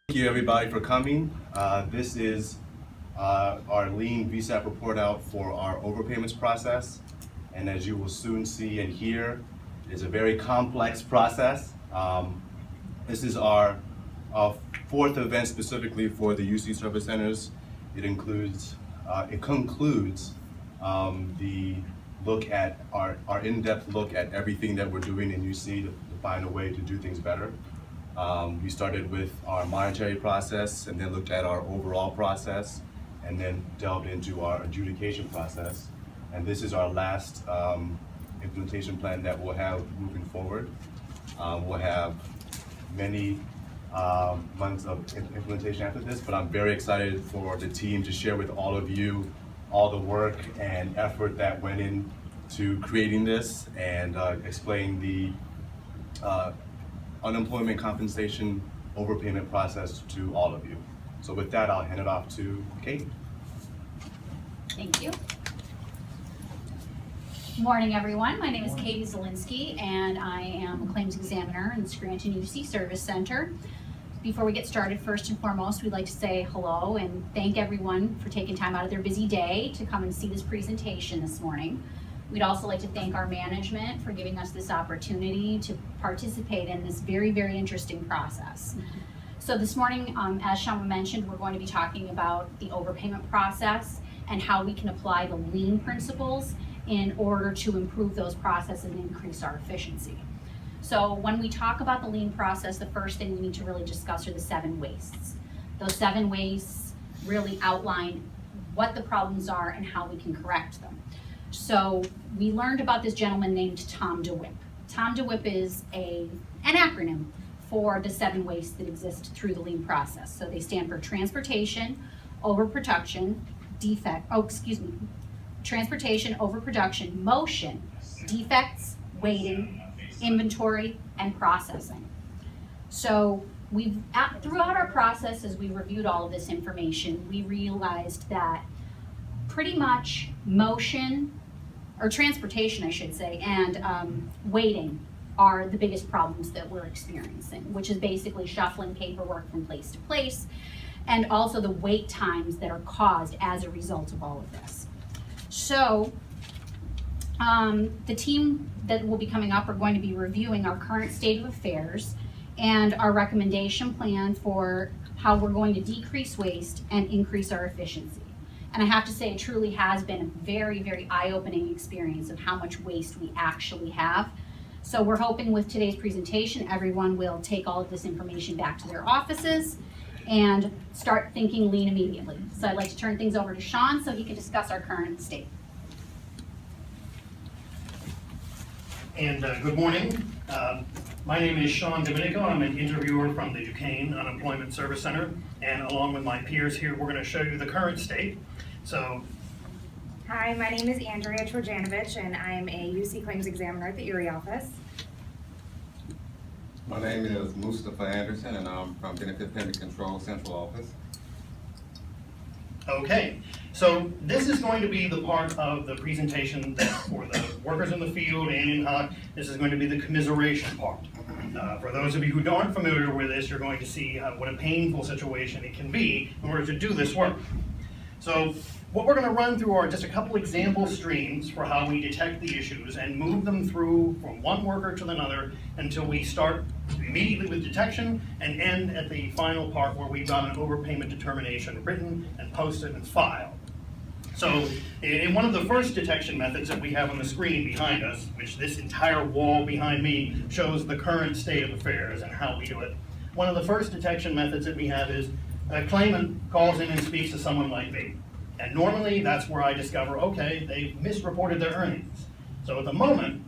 Thank you everybody for coming. This is our lean VSAP report out for our overpayments process. And as you will soon see and hear, it's a very complex process. This is our fourth event specifically for the UC Service Centers. It concludes the look at our in-depth look at everything that we're doing in UC to find a way to do things better. We started with our monetary process and then looked at our overall process and then delved into our adjudication process. And this is our last implementation plan that we'll have moving forward. We'll have many months of implementation after this, but I'm very excited for the team to share with all of you all the work and effort that went into creating this and explain the unemployment compensation overpayment process to all of you. So with that, I'll hand it off to Kate. Thank you. Good morning, everyone. My name is Katie Zielinski, and I am a claims examiner in the Scranton UC Service Center. Before we get started, first and foremost, we'd like to say hello and thank everyone for taking time out of their busy day to come and see this presentation this morning. We'd also like to thank our management for giving us this opportunity to participate in this very, very interesting process. So this morning, as Shama mentioned, we're going to be talking about the overpayment process and how we can apply the lean principles in order to improve those processes and increase our efficiency. So when we talk about the lean process, the first thing we need to really discuss are the 7 wastes. Those 7 wastes really outline what the problems are and how we can correct them. So we learned about this gentleman named Tom DeWitt. Tom DeWitt is an acronym for the 7 wastes that exist through the lean process. So they stand for transportation, overproduction, transportation, overproduction, motion, defects, waiting, inventory, and processing. So throughout our process, as we reviewed all of this information, we realized that pretty much motion, or transportation I should say, and waiting are the biggest problems that we're experiencing, which is basically shuffling paperwork from place to place, and also the wait times that are caused as a result of all of this. So the team that will be coming up are going to be reviewing our current state of affairs and our recommendation plan for how we're going to decrease waste and increase our efficiency. And I have to say, it truly has been a very, very eye-opening experience of how much waste we actually have. So we're hoping with today's presentation, everyone will take all of this information back to their offices and start thinking lean immediately. So I'd like to turn things over to Sean so he can discuss our current state. And good morning. My name is Sean Domenico. I'm an interviewer from the Duquesne Unemployment Service Center, and along with my peers here, we're going to show you the current state. So, hi, my name is Andrea Trojanovich, and I'm a UC Claims Examiner at the Erie office. My name is Mustafa Anderson, and I'm from Benefit Payment Control Central Office. okay, so this is going to be the part of the presentation that for the workers in the field and in HUD, this is going to be the commiseration part. For those of you who aren't familiar with this, you're going to see what a painful situation it can be in order to do this work. So what we're going to run through are just a couple example streams for how we detect the issues and move them through from one worker to another until we start immediately with detection and end at the final part where we've got an overpayment determination written and posted and filed. So in one of the first detection methods that we have on the screen behind us, which this entire wall behind me shows the current state of affairs and how we do it. One of the first detection methods that we have is a claimant calls in and speaks to someone like me. And normally that's where I discover, okay, they misreported their earnings. So at the moment,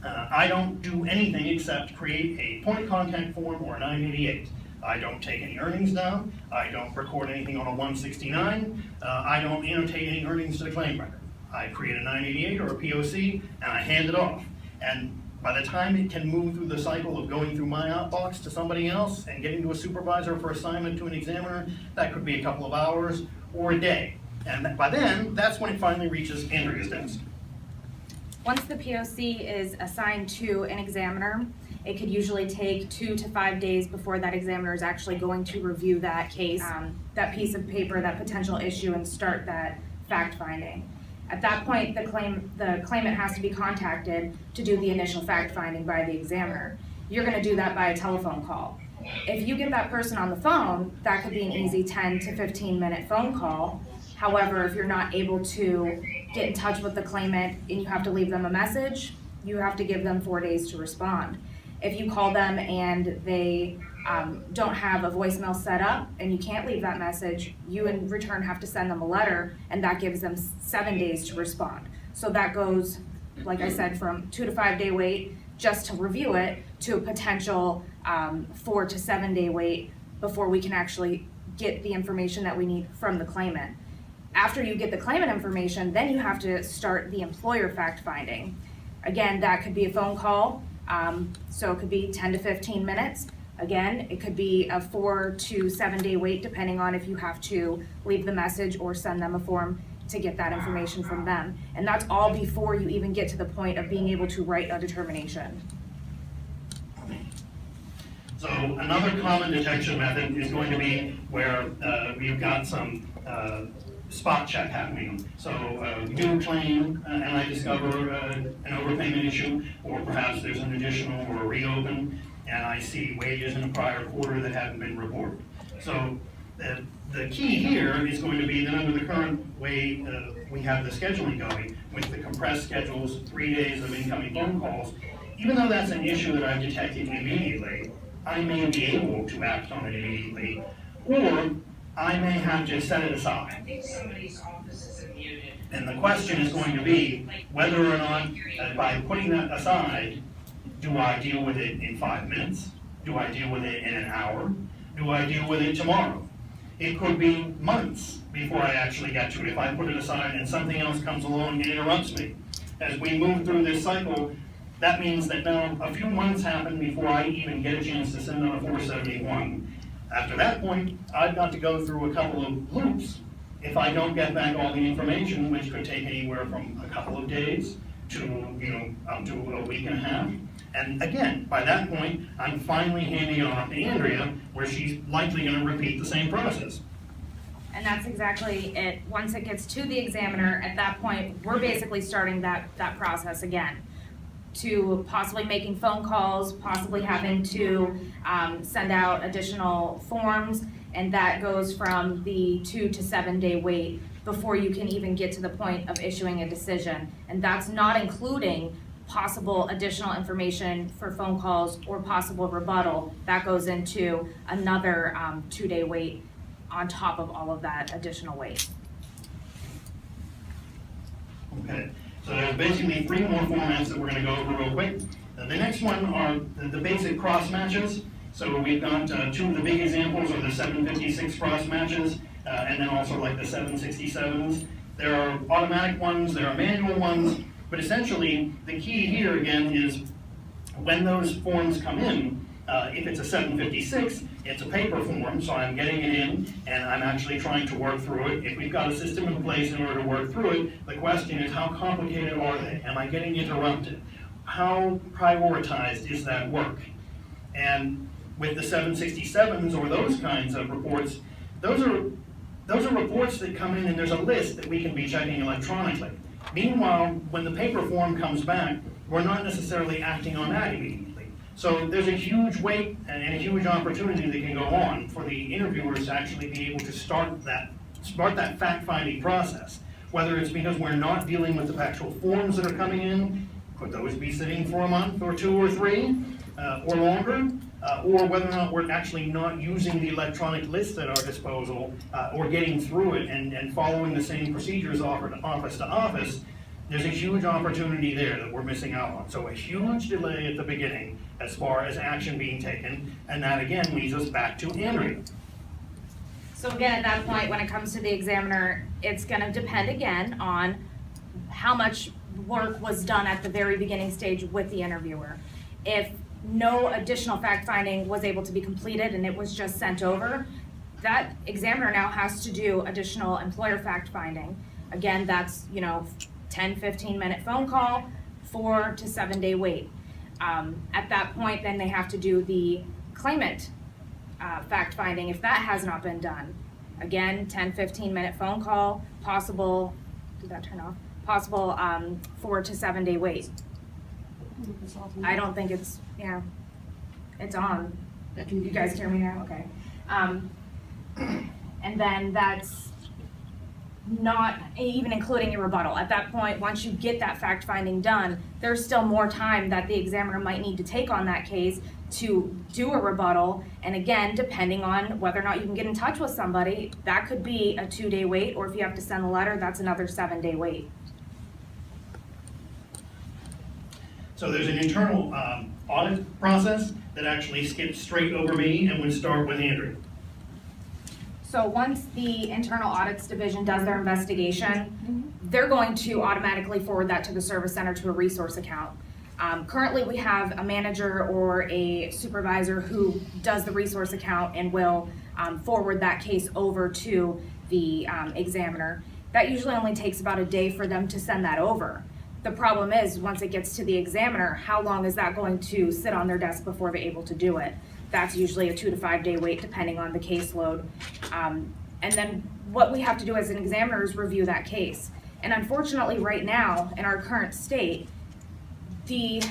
I don't do anything except create a point of contact form or a 988. I don't take any earnings down. I don't record anything on a 169. I don't annotate any earnings to the claim record. I create a 988 or a POC and I hand it off. And by the time it can move through the cycle of going through my outbox to somebody else and getting to a supervisor for assignment to an examiner, that could be a couple of hours or a day. And by then, that's when it finally reaches Andrea's desk. Once the POC is assigned to an examiner, It could usually take 2 to 5 days before that examiner is actually going to review that case, that piece of paper, that potential issue, and start that fact finding. At that point, the claimant has to be contacted to do the initial fact finding by the examiner. You're gonna do that by a telephone call. If you get that person on the phone, that could be an easy 10 to 15 minute phone call. However, if you're not able to get in touch with the claimant and you have to leave them a message, you have to give them 4 days to respond. If you call them and they don't have a voicemail set up and you can't leave that message, you in return have to send them a letter, and that gives them 7 days to respond. So that goes, like I said, from 2 to 5 day wait just to review it to a potential 4 to 7 day wait before we can actually get the information that we need from the claimant. After you get the claimant information, then you have to start the employer fact finding. Again, that could be a phone call, so it could be 10 to 15 minutes. Again, it could be a 4 to 7 day wait depending on if you have to leave the message or send them a form to get that information from them. And that's all before you even get to the point of being able to write a determination. So another common detection method is going to be where we've got some spot check happening. So we do a claim and I discover an overpayment issue, or perhaps there's an additional or a reopen, and I see wages in a prior quarter that haven't been reported. So the key here is going to be that under the current way we have the scheduling going, with the compressed schedules, 3 days of incoming phone calls, even though that's an issue that I've detected immediately, I may be able to act on it immediately, or I may have to set it aside. And the question is going to be whether or not, by putting that aside, do I deal with it in 5 minutes? Do I deal with it in an hour? Do I deal with it tomorrow? It could be months before I actually get to it if I put it aside and something else comes along and interrupts me. As we move through this cycle, that means that now a few months happen before I even get a chance to send out a 471. After that point, I've got to go through a couple of loops if I don't get back all the information, which could take anywhere from a couple of days to, up to a week and a half. And again, by that point, I'm finally handing it off to Andrea, where she's likely gonna repeat the same process. And that's exactly it. Once it gets to the examiner, at that point, we're basically starting that process again, to possibly making phone calls, possibly having to send out additional forms, and that goes from the 2 to 7 day wait before you can even get to the point of issuing a decision. And that's not including possible additional information for phone calls or possible rebuttal. That goes into another 2 day wait on top of all of that additional wait. Okay, so there's basically 3 more formats that we're gonna go over real quick. The next one are the basic cross matches. So we've got 2 of the big examples are the 756 cross matches, and then also like the 767s. There are automatic ones, there are manual ones, but essentially the key here again is when those forms come in, if it's a 756, it's a paper form, so I'm getting it in and I'm actually trying to work through it. If we've got a system in place in order to work through it, the question is how complicated are they? Am I getting interrupted? How prioritized is that work? And with the 767s or those kinds of reports, those are reports that come in and there's a list that we can be checking electronically. Meanwhile, when the paper form comes back, we're not necessarily acting on that immediately. So there's a huge weight and a huge opportunity that can go on for the interviewers to actually be able to start that fact-finding process. Whether it's because we're not dealing with the actual forms that are coming in, could those be sitting for a month or 2 or 3 or longer? Or whether or not we're actually not using the electronic list at our disposal or getting through it and following the same procedures offered office to office, there's a huge opportunity there that we're missing out on. So a huge delay at the beginning as far as action being taken, and that again leads us back to Andrea. So again, at that point, when it comes to the examiner, it's gonna depend again on how much work was done at the very beginning stage with the interviewer. If no additional fact-finding was able to be completed and it was just sent over, that examiner now has to do additional employer fact-finding. Again, that's 10, 15-minute phone call, 4 to 7 day wait. At that point, then they have to do the claimant fact finding if that has not been done. Again, 10-15 minute phone call, possible, did that turn off? Possible 4 to 7 day wait. I don't think it's, yeah, it's on. You guys hear me now? Okay. And then that's not even including your rebuttal. At that point, once you get that fact finding done, there's still more time that the examiner might need to take on that case to do a rebuttal. And again, depending on whether or not you can get in touch with somebody, that could be a 2-day wait, or if you have to send a letter, that's another 7-day wait. So there's an internal audit process that actually skips straight over me and would start with Andrea. So once the internal audits division does their investigation, they're going to automatically forward that to the service center to a resource account. Currently, we have a manager or a supervisor who does the resource account and will forward that case over to the examiner. That usually only takes about a day for them to send that over. The problem is, once it gets to the examiner, how long is that going to sit on their desk before they're able to do it? That's usually a 2 to 5 day wait depending on the caseload. And then what we have to do as an examiner is review that case. And unfortunately, right now, in our current state, the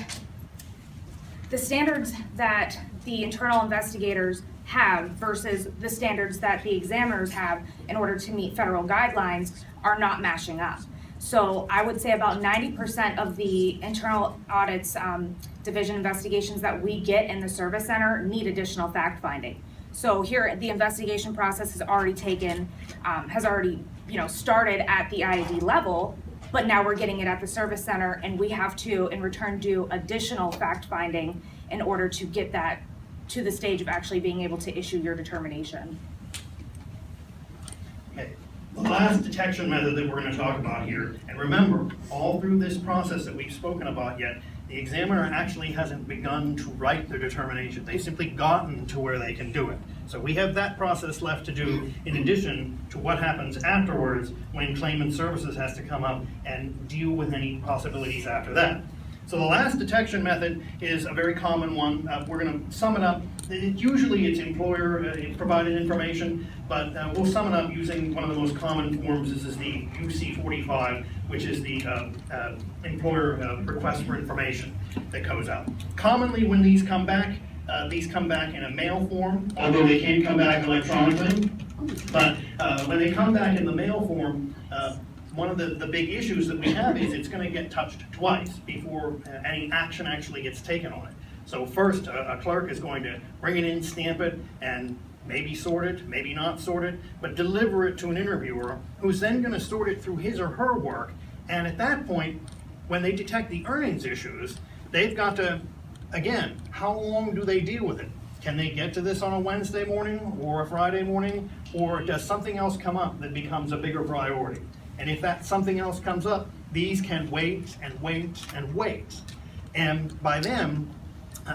standards that the internal investigators have versus the standards that the examiners have in order to meet federal guidelines are not matching up. So I would say about 90% of the internal audits division investigations that we get in the service center need additional fact finding. So here, the investigation process has already started at the IAD level, but now we're getting it at the service center, and we have to, in return, do additional fact finding in order to get that to the stage of actually being able to issue your determination. Okay. The last detection method that we're going to talk about here, and remember, all through this process that we've spoken about yet, the examiner actually hasn't begun to write their determination. They've simply gotten to where they can do it. So we have that process left to do in addition to what happens afterwards when claimant services has to come up and deal with any possibilities after that. So the last detection method is a very common one. We're going to sum it up. Usually it's employer provided information, but we'll sum it up using one of the most common forms. This is the UC45, which is the employer request for information that goes out. Commonly when these come back in a mail form, although they can come back electronically. But when they come back in the mail form, one of the big issues that we have is it's going to get touched twice before any action actually gets taken on it. So first, a clerk is going to bring it in, stamp it, and maybe sort it, maybe not sort it, but deliver it to an interviewer who's then going to sort it through his or her work. And at that point, when they detect the earnings issues, they've got to, again, how long do they deal with it? Can they get to this on a Wednesday morning or a Friday morning? Or does something else come up that becomes a bigger priority? And if that something else comes up, these can wait and wait and wait. And by then,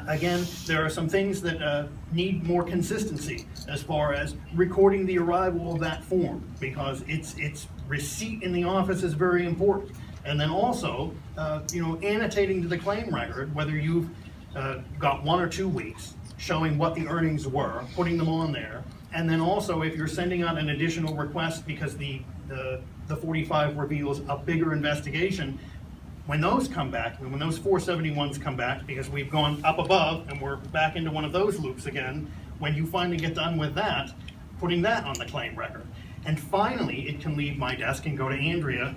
again, there are some things that need more consistency as far as recording the arrival of that form, because its receipt in the office is very important. And then also, annotating to the claim record, whether you've got 1 or 2 weeks, showing what the earnings were, putting them on there. And then also, if you're sending out an additional request because the 45 reveals a bigger investigation, when those come back, and when those 471s come back, because we've gone up above and we're back into one of those loops again, when you finally get done with that, putting that on the claim record. And finally, it can leave my desk and go to Andrea.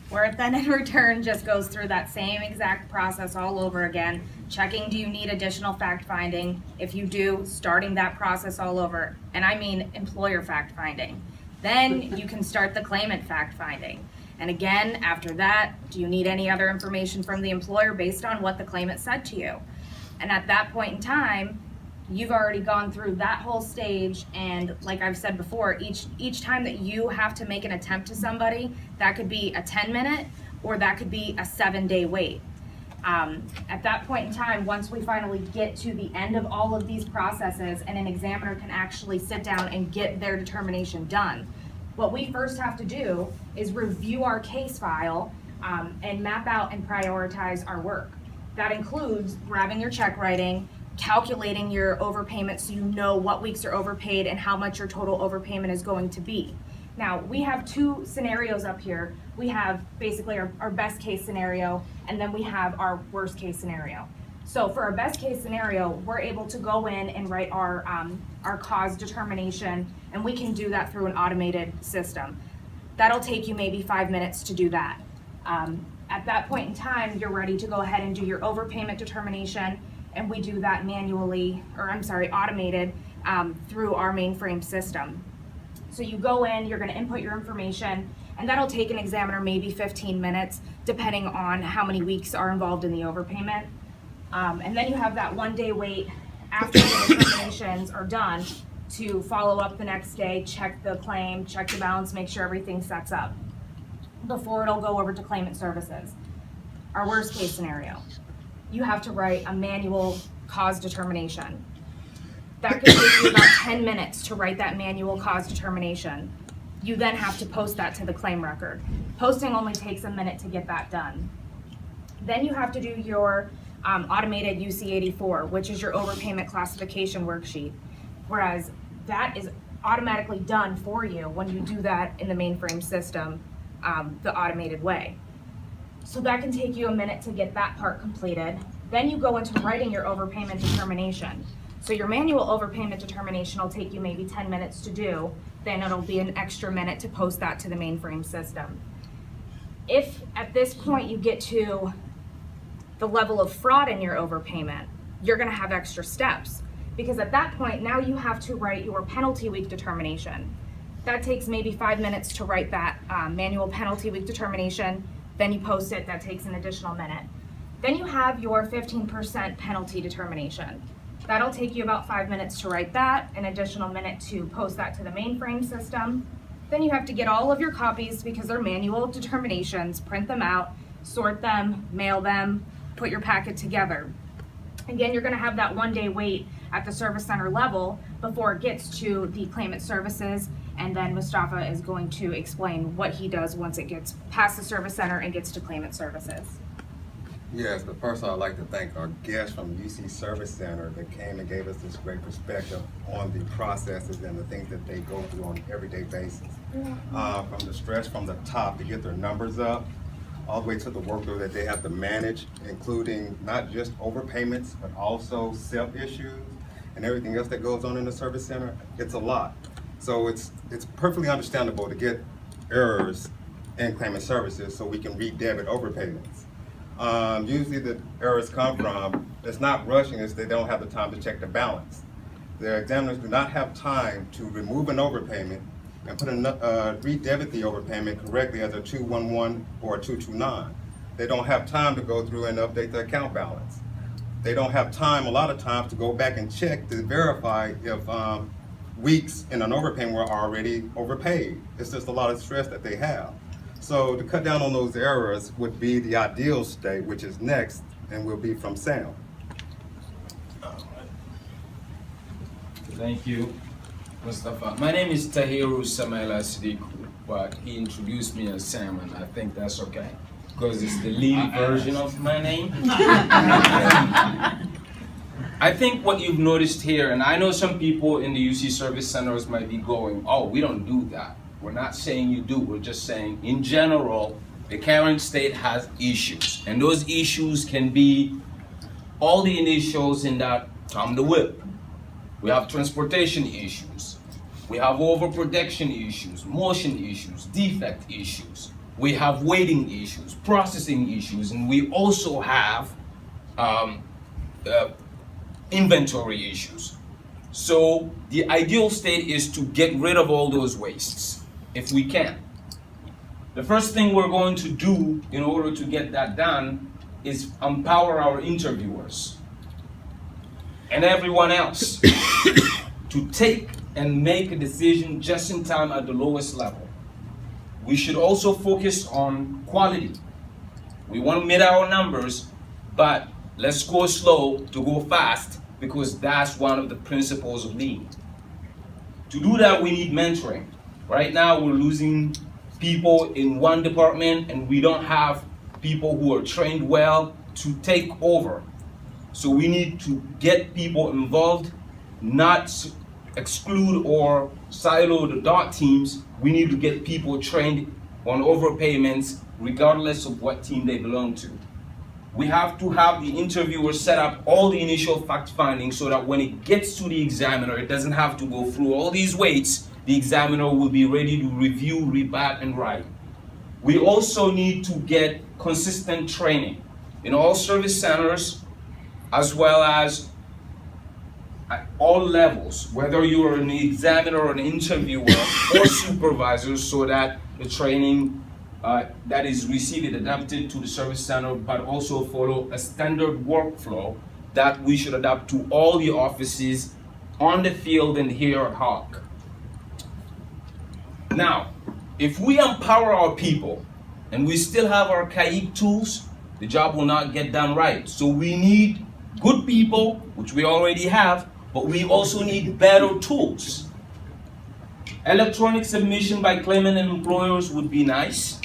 Where it then in return just goes through that same exact process all over again, checking do you need additional fact finding? If you do, starting that process all over. And I mean employer fact finding. Then you can start the claimant fact finding. And again, after that, do you need any other information from the employer based on what the claimant said to you? And at that point in time, you've already gone through that whole stage, and like I've said before, each time that you have to make an attempt to somebody, that could be a 10-minute or that could be a 7-day wait. At that point in time, once we finally get to the end of all of these processes and an examiner can actually sit down and get their determination done, what we first have to do is review our case file and map out and prioritize our work. That includes grabbing your check writing, calculating your overpayment so you know what weeks are overpaid and how much your total overpayment is going to be. Now, we have two scenarios up here. We have basically our best case scenario, and then we have our worst case scenario. So for our best case scenario, we're able to go in and write our cause determination, and we can do that through an automated system. That'll take you maybe 5 minutes to do that. At that point in time, you're ready to go ahead and do your overpayment determination, and we do that manually, automated through our mainframe system. So you go in, you're gonna input your information, and that'll take an examiner maybe 15 minutes, depending on how many weeks are involved in the overpayment. And then you have that 1 day wait after the determinations are done to follow up the next day, check the claim, check the balance, make sure everything sets up before it'll go over to claimant services. Our worst case scenario, you have to write a manual cause determination. That could take you about 10 minutes to write that manual cause determination. You then have to post that to the claim record. Posting only takes a minute to get that done. Then you have to do your automated UC84, which is your overpayment classification worksheet. Whereas that is automatically done for you when you do that in the mainframe system, the automated way. So that can take you a minute to get that part completed. Then you go into writing your overpayment determination. So your manual overpayment determination will take you maybe 10 minutes to do, then it'll be an extra minute to post that to the mainframe system. If at this point you get to the level of fraud in your overpayment, you're gonna have extra steps. Because at that point, now you have to write your penalty week determination. That takes maybe 5 minutes to write that manual penalty week determination, then you post it, that takes an additional minute. Then you have your 15% penalty determination. That'll take you about 5 minutes to write that, an additional minute to post that to the mainframe system. Then you have to get all of your copies because they're manual determinations, print them out, sort them, mail them, put your packet together. Again, you're gonna have that 1 day wait at the service center level before it gets to the claimant services, and then Mustafa is going to explain what he does once it gets past the service center and gets to claimant services. Yes, but first I'd like to thank our guests from UC Service Center that came and gave us this great perspective on the processes and the things that they go through on an everyday basis. From the stress from the top to get their numbers up, all the way to the workload that they have to manage, including not just overpayments, but also SEP issues and everything else that goes on in the service center. It's a lot. So it's perfectly understandable to get errors in claimant services so we can re-debit overpayments. Usually the errors come from, it's not rushing, it's they don't have the time to check the balance. The examiners do not have time to remove an overpayment and put re-debit the overpayment correctly as a 211 or a 229. They don't have time to go through and update the account balance. They don't have time, a lot of times, to go back and check to verify if weeks in an overpayment were already overpaid. It's just a lot of stress that they have. So to cut down on those errors would be the ideal state, which is next, and will be from Sam. Thank you, Mustafa. My name is Tahiru Samaila Sidiku, but he introduced me as Sam, and I think that's okay, because it's the lean version of my name. I think what you've noticed here, and I know some people in the UC service centers might be going, oh, we don't do that. We're not saying you do, we're just saying, in general, the current state has issues. And those issues can be all the initials in that Tom the Whip. We have transportation issues. We have overproduction issues, motion issues, defect issues. We have waiting issues, processing issues, and we also have inventory issues. So the ideal state is to get rid of all those wastes, if we can. The first thing we're going to do in order to get that done is empower our interviewers and everyone else to take and make a decision just in time at the lowest level. We should also focus on quality. We want to meet our numbers, but let's go slow to go fast, because that's one of the principles of lean. To do that, we need mentoring. Right now, we're losing people in one department, and we don't have people who are trained well to take over. So we need to get people involved, not exclude or silo the DOT teams. We need to get people trained on overpayments regardless of what team they belong to. We have to have the interviewer set up all the initial fact finding so that when it gets to the examiner, it doesn't have to go through all these weights. The examiner will be ready to review, rebut, and write. We also need to get consistent training in all service centers, as well as at all levels, whether you're an examiner or an interviewer or supervisor, so that the training that is received adapted to the service center, but also follow a standard workflow that we should adapt to all the offices on the field and here at Hawk. Now, if we empower our people and we still have archaic tools, the job will not get done right. So we need good people, which we already have, but we also need better tools. Electronic submission by claimant and employers would be nice.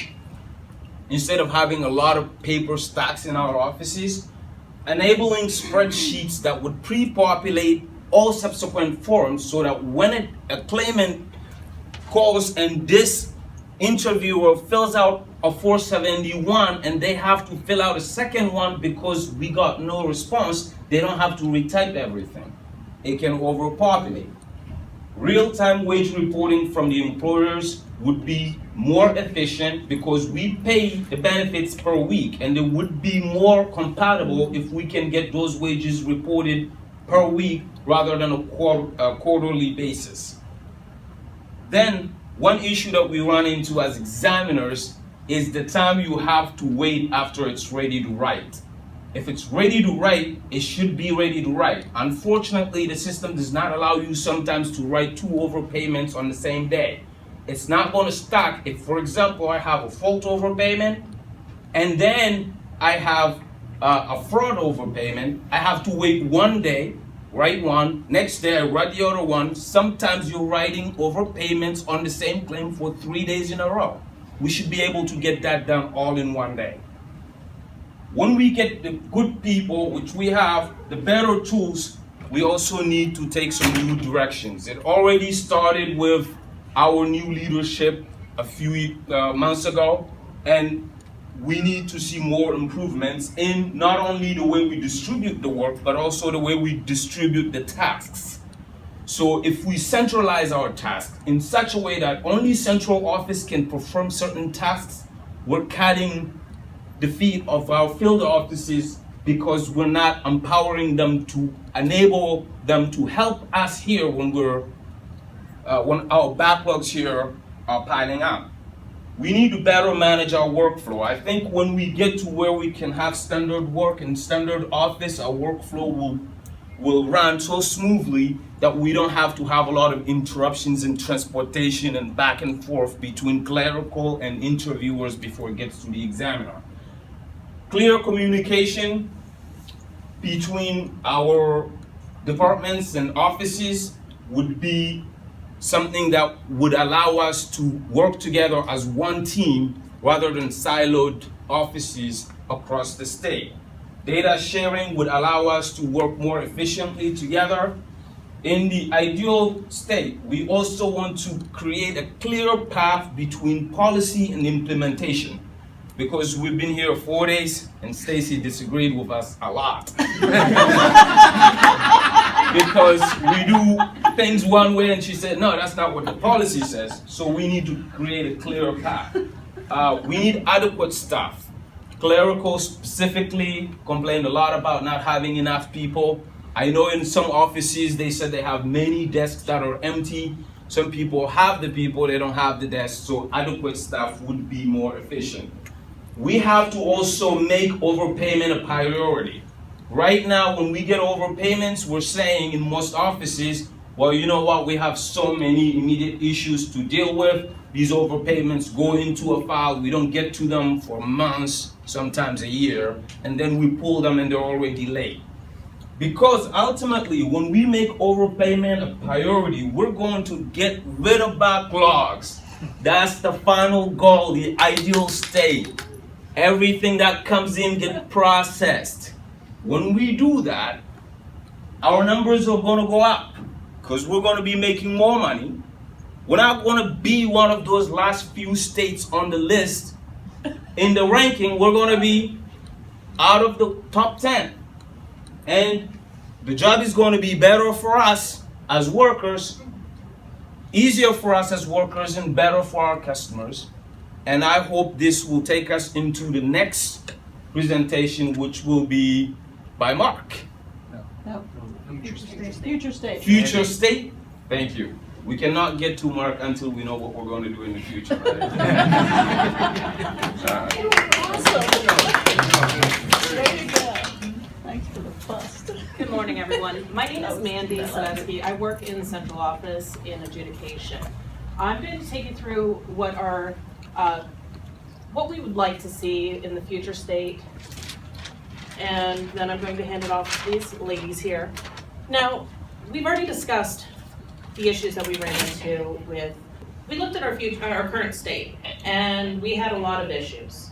Instead of having a lot of paper stacks in our offices, enabling spreadsheets that would pre-populate all subsequent forms so that when a claimant calls and this interviewer fills out a 471 and they have to fill out a second one because we got no response, they don't have to retype everything. It can overpopulate. Real-time wage reporting from the employers would be more efficient because we pay the benefits per week, and it would be more compatible if we can get those wages reported per week rather than a quarterly basis. Then, one issue that we run into as examiners is the time you have to wait after it's ready to write. If it's ready to write, it should be ready to write. Unfortunately, the system does not allow you sometimes to write 2 overpayments on the same day. It's not going to stack. If, for example, I have a fault overpayment and then I have a fraud overpayment, I have to wait 1 day, write one, next day I write the other one. Sometimes you're writing overpayments on the same claim for 3 days in a row. We should be able to get that done all in 1 day. When we get the good people, which we have, the better tools, we also need to take some new directions. It already started with our new leadership a few months ago, and we need to see more improvements in not only the way we distribute the work, but also the way we distribute the tasks. So if we centralize our tasks in such a way that only central office can perform certain tasks, we're cutting the feet of our field offices because we're not empowering them to enable them to help us here when our backlogs here are piling up. We need to better manage our workflow. I think when we get to where we can have standard work and standard office, our workflow will run so smoothly that we don't have to have a lot of interruptions in transportation and back and forth between clerical and interviewers before it gets to the examiner. Clear communication between our departments and offices would be something that would allow us to work together as one team rather than siloed offices across the state. Data sharing would allow us to work more efficiently together. In the ideal state, we also want to create a clear path between policy and implementation, because we've been here 4 days and Stacy disagreed with us a lot. Because we do things one way and she said, no, that's not what the policy says. So we need to create a clearer path. We need adequate staff. Clerical specifically complained a lot about not having enough people. I know in some offices they said they have many desks that are empty. Some people have the people, they don't have the desks, so adequate staff would be more efficient. We have to also make overpayment a priority. Right now, when we get overpayments, we're saying in most offices, well, you know what, we have so many immediate issues to deal with. These overpayments go into a file, we don't get to them for months, sometimes a year, and then we pull them and they're already late. Because ultimately, when we make overpayment a priority, we're going to get rid of backlogs. That's the final goal, the ideal state. Everything that comes in get processed. When we do that, our numbers are gonna go up because we're gonna be making more money. We're not gonna be one of those last few states on the list in the ranking. We're gonna be out of the top 10. And the job is gonna be better for us as workers, easier for us as workers, and better for our customers. And I hope this will take us into the next presentation, which will be by Mark. Future state. Future state? Thank you. We cannot get to Mark until we know what we're going to do in the future, right? There you go. Thanks for the bust. Good morning, everyone. My name is Mandy Sadetsky. I work in the central office in adjudication. I'm going to take you through what we would like to see in the future state, and then I'm going to hand it off to these ladies here. Now, we've already discussed the issues that we ran into with. We looked at our current state, and we had a lot of issues.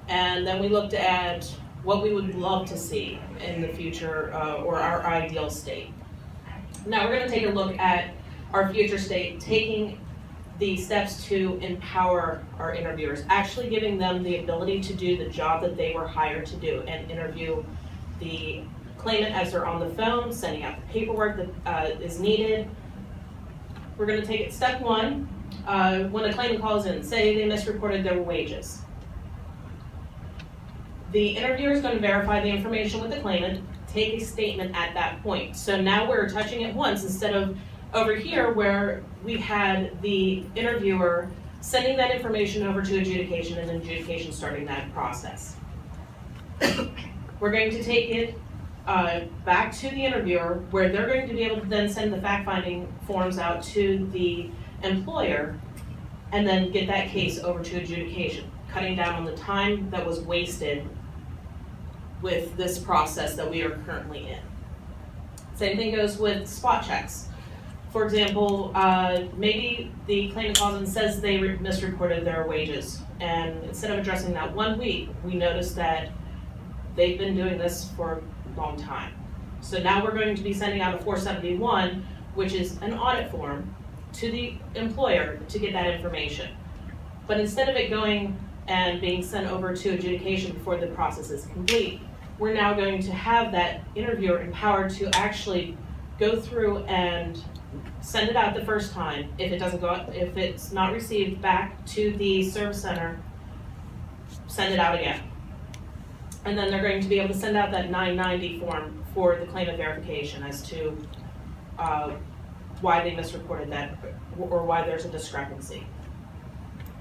And then we looked at what we would love to see in the future, or our ideal state. Now we're going to take a look at our future state, taking the steps to empower our interviewers, actually giving them the ability to do the job that they were hired to do and interview the claimant as they're on the phone, sending out the paperwork that is needed. We're going to take it step one. When a claimant calls in, say they misreported their wages. The interviewer is going to verify the information with the claimant, take a statement at that point. So now we're touching it once instead of over here where we had the interviewer sending that information over to adjudication and adjudication starting that process. We're going to take it back to the interviewer where they're going to be able to then send the fact-finding forms out to the employer and then get that case over to adjudication, cutting down on the time that was wasted with this process that we are currently in. Same thing goes with spot checks. For example, maybe the claimant calls and says they misreported their wages, and instead of addressing that 1 week, we noticed that they've been doing this for a long time. So now we're going to be sending out a 471, which is an audit form, to the employer to get that information. But instead of it going and being sent over to adjudication before the process is complete, we're now going to have that interviewer empowered to actually go through and send it out the first time. If it doesn't go out, if it's not received, back to the service center, send it out again. And then they're going to be able to send out that 990 form for the claimant verification as to why they misreported that or why there's a discrepancy.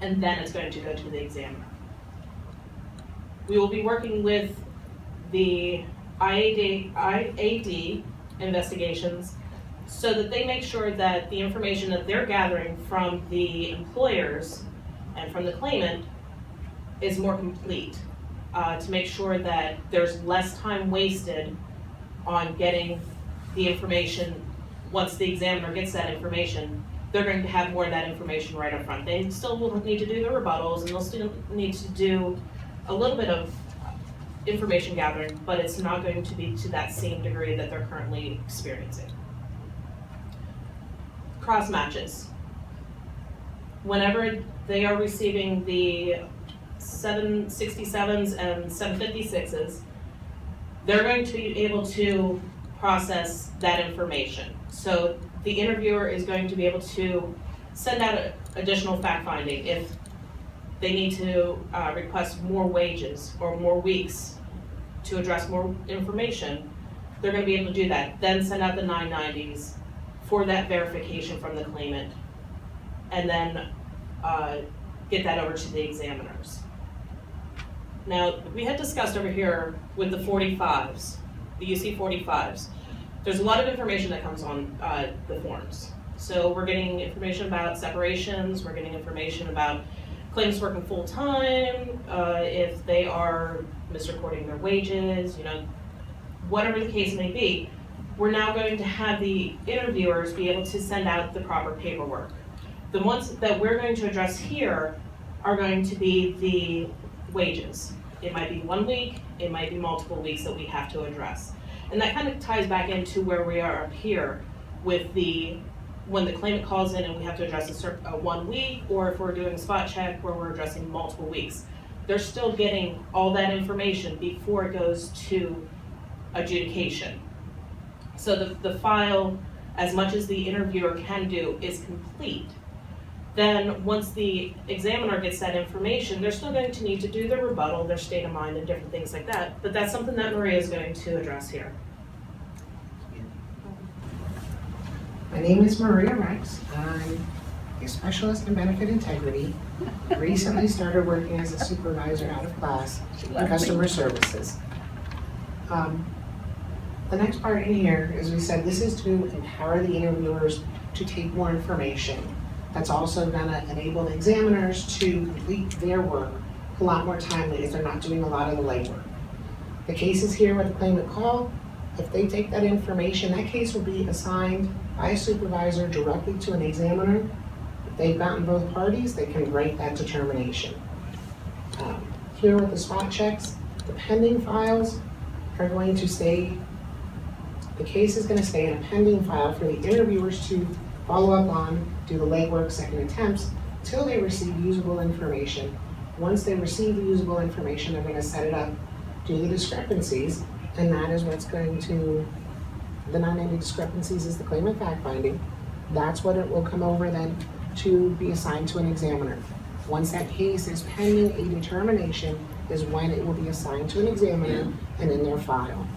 And then it's going to go to the examiner. We will be working with the IAD investigations so that they make sure that the information that they're gathering from the employers and from the claimant is more complete, to make sure that there's less time wasted on getting the information. Once the examiner gets that information, they're going to have more of that information right up front. They still will need to do the rebuttals, and they'll still need to do a little bit of information gathering, but it's not going to be to that same degree that they're currently experiencing. Cross matches. Whenever they are receiving the 767s and 756s, they're going to be able to process that information. So the interviewer is going to be able to send out additional fact-finding if they need to request more wages or more weeks to address more information. They're going to be able to do that. Then send out the 990s for that verification from the claimant, and then get that over to the examiners. Now, we had discussed over here with the 45s, the UC 45s, there's a lot of information that comes on the forms. So we're getting information about separations, we're getting information about claimants working full-time, if they are misreporting their wages, whatever the case may be. We're now going to have the interviewers be able to send out the proper paperwork. The ones that we're going to address here are going to be the wages. It might be 1 week, it might be multiple weeks that we have to address. And that kind of ties back into where we are up here with when the claimant calls in and we have to address a 1 week, or if we're doing a spot check where we're addressing multiple weeks. They're still getting all that information before it goes to adjudication. So the file, as much as the interviewer can do, is complete. Then once the examiner gets that information, they're still going to need to do their rebuttal, their state of mind, and different things like that. But that's something that Maria is going to address here. My name is Maria Rex. I'm a specialist in benefit integrity. Recently started working as a supervisor out of class in customer services. The next part in here, as we said, this is to empower the interviewers to take more information. That's also gonna enable the examiners to complete their work a lot more timely if they're not doing a lot of the legwork. The cases here with the claimant call, if they take that information, that case will be assigned by a supervisor directly to an examiner. If they've gotten both parties, they can write that determination. Here with the spot checks, the pending files are going to stay, the case is gonna stay in a pending file for the interviewers to follow up on, do the legwork, second attempts, till they receive usable information. Once they receive the usable information, they're gonna set it up, do the discrepancies, and that is what's going to, the non-ending discrepancies is the claimant fact finding. That's what it will come over then to be assigned to an examiner. Once that case is pending a determination is when it will be assigned to an examiner and in their file.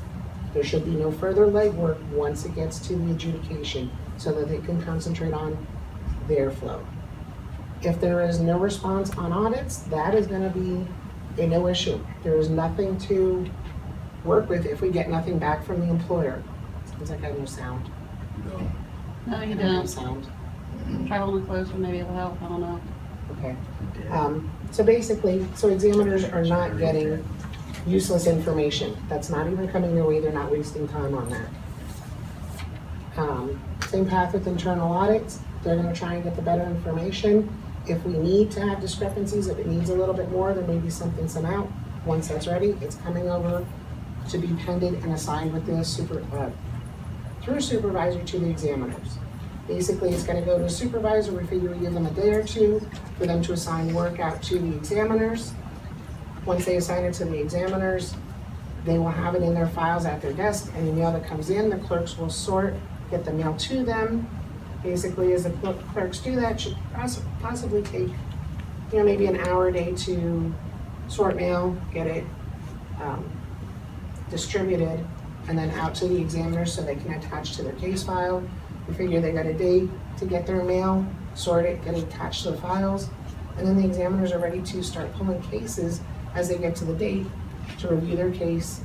There should be no further legwork once it gets to the adjudication so that they can concentrate on their flow. If there is no response on audits, that is gonna be a no issue. There is nothing to work with if we get nothing back from the employer. Sounds like I have no sound. No, you I have no don't. sound. Try holding close, maybe it'll help, I don't know. Okay. So basically, so examiners are not getting useless information. That's not even coming their way, they're not wasting time on that. Same path with internal audits, they're gonna try and get the better information. If we need to have discrepancies, if it needs a little bit more, there may be something sent out. Once that's ready, it's coming over to be pended and assigned with the through supervisor to the examiners. Basically, it's gonna go to a supervisor, we figure we give them a day or two for them to assign work out to the examiners. Once they assign it to the examiners, they will have it in their files at their desk, and the mail that comes in, the clerks will sort, get the mail to them. Basically, as the clerks do that, should possibly take, maybe an hour a day to sort mail, get it distributed, and then out to the examiners so they can attach to their case file. We figure they got a day to get their mail, sort it, get it attached to the files, and then the examiners are ready to start pulling cases as they get to the date to review their case,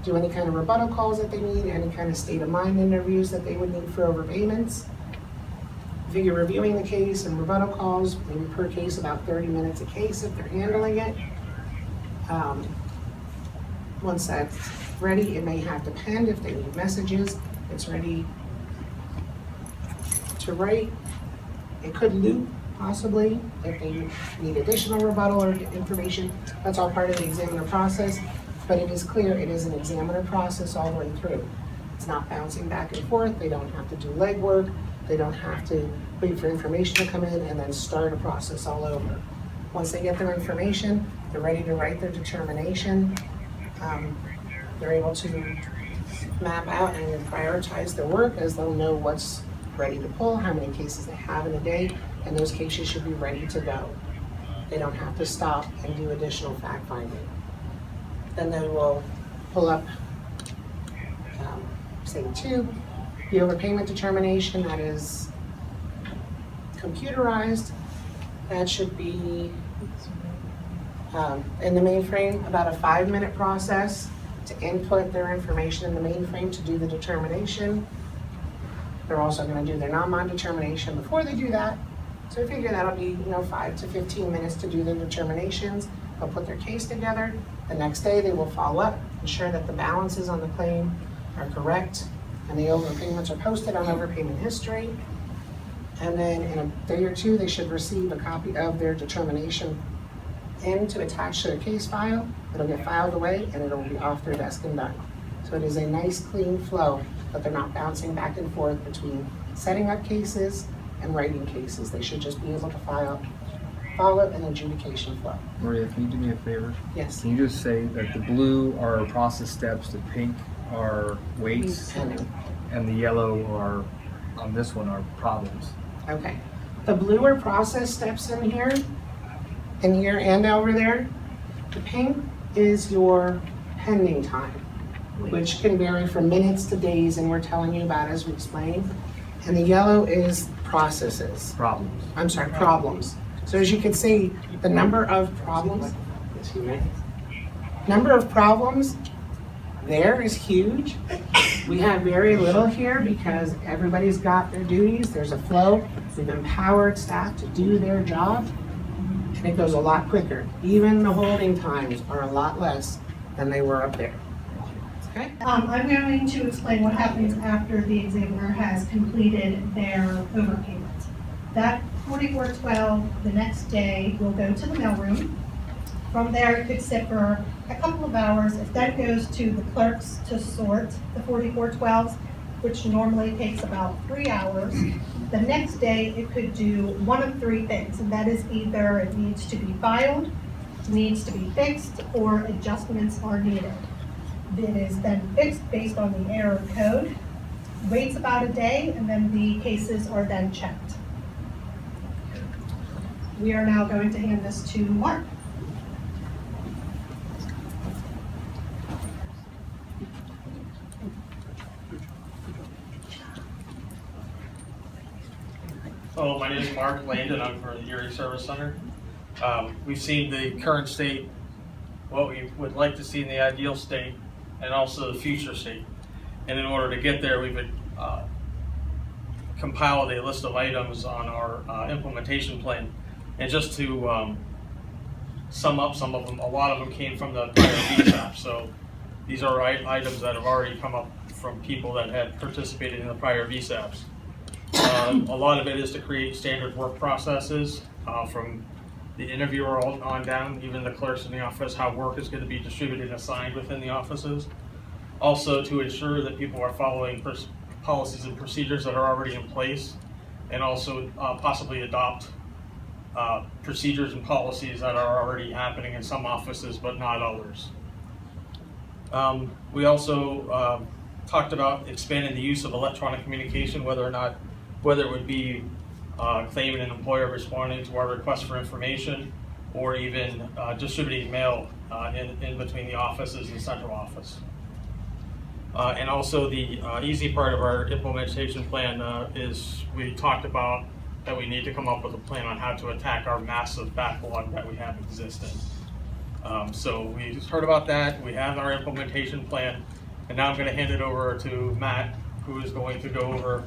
do any kind of rebuttal calls that they need, any kind of state of mind interviews that they would need for overpayments. Figure reviewing the case and rebuttal calls, maybe per case about 30 minutes a case if they're handling it. Once that's ready, it may have to pen if they need messages. It's ready to write. It could loop possibly if they need additional rebuttal or information. That's all part of the examiner process, but it is clear it is an examiner process all the way through. It's not bouncing back and forth. They don't have to do legwork. They don't have to wait for information to come in and then start a process all over. Once they get their information, they're ready to write their determination. They're able to map out and prioritize their work as they'll know what's ready to pull, how many cases they have in a day, and those cases should be ready to go. They don't have to stop and do additional fact finding. Then they will pull up, say two, the overpayment determination that is computerized. That should be in the mainframe, about a 5-minute process to input their information in the mainframe to do the determination. They're also gonna do their non-bond determination before they do that. So I figure that'll be 5 to 15 minutes to do the determinations. They'll put their case together. The next day they will follow up, ensure that the balances on the claim are correct and the overpayments are posted on overpayment history. And then in a day or two, they should receive a copy of their determination in to attach to their case file, it'll get filed away and it'll be off their desk and done. So it is a nice clean flow, but they're not bouncing back and forth between setting up cases and writing cases. They should just be able to follow an adjudication flow. Maria, can you do me a favor? Yes. Can you just say that the blue are process steps, the pink are weights, Pending. and the yellow are, on this one, are problems? Okay. The blue are process steps in here and over there. The pink is your pending time, which can vary from minutes to days, and we're telling you about as we explain. And the yellow is processes. Problems. I'm sorry, problems. So as you can see, the number of problems, excuse me, number of problems there is huge. We have very little here because everybody's got their duties. There's a flow. We've empowered staff to do their job, and it goes a lot quicker. Even the holding times are a lot less than they were up there. Okay? I'm going to explain what happens after the examiner has completed their overpayment. That 4412, the next day, will go to the mailroom. From there, it could sit for a couple of hours. It then goes to the clerks to sort the 4412s, which normally takes about 3 hours. The next day, it could do one of three things, and that is either it needs to be filed, needs to be fixed, or adjustments are needed. It is then fixed based on the error code, waits about a day, and then the cases are then checked. We are now going to hand this to Mark. Hello, my name is Mark Landon. I'm from the Erie Service Center. We've seen the current state, what we would like to see in the ideal state, and also the future state. And in order to get there, we would compiled a list of items on our implementation plan. And just to sum up some of them, a lot of them came from the prior VSAP. So these are items that have already come up from people that had participated in the prior VSAPs. A lot of it is to create standard work processes from the interviewer on down, even the clerks in the office, how work is going to be distributed and assigned within the offices. Also to ensure that people are following policies and procedures that are already in place, and also possibly adopt procedures and policies that are already happening in some offices but not others. We also talked about expanding the use of electronic communication, whether it would be claimant and employer responding to our request for information, or even distributing mail in between the offices and central office. And also the easy part of our implementation plan is we talked about that we need to come up with a plan on how to attack our massive backlog that we have existing. So we just heard about that, we have our implementation plan, and now I'm going to hand it over to Matt, who is going to go over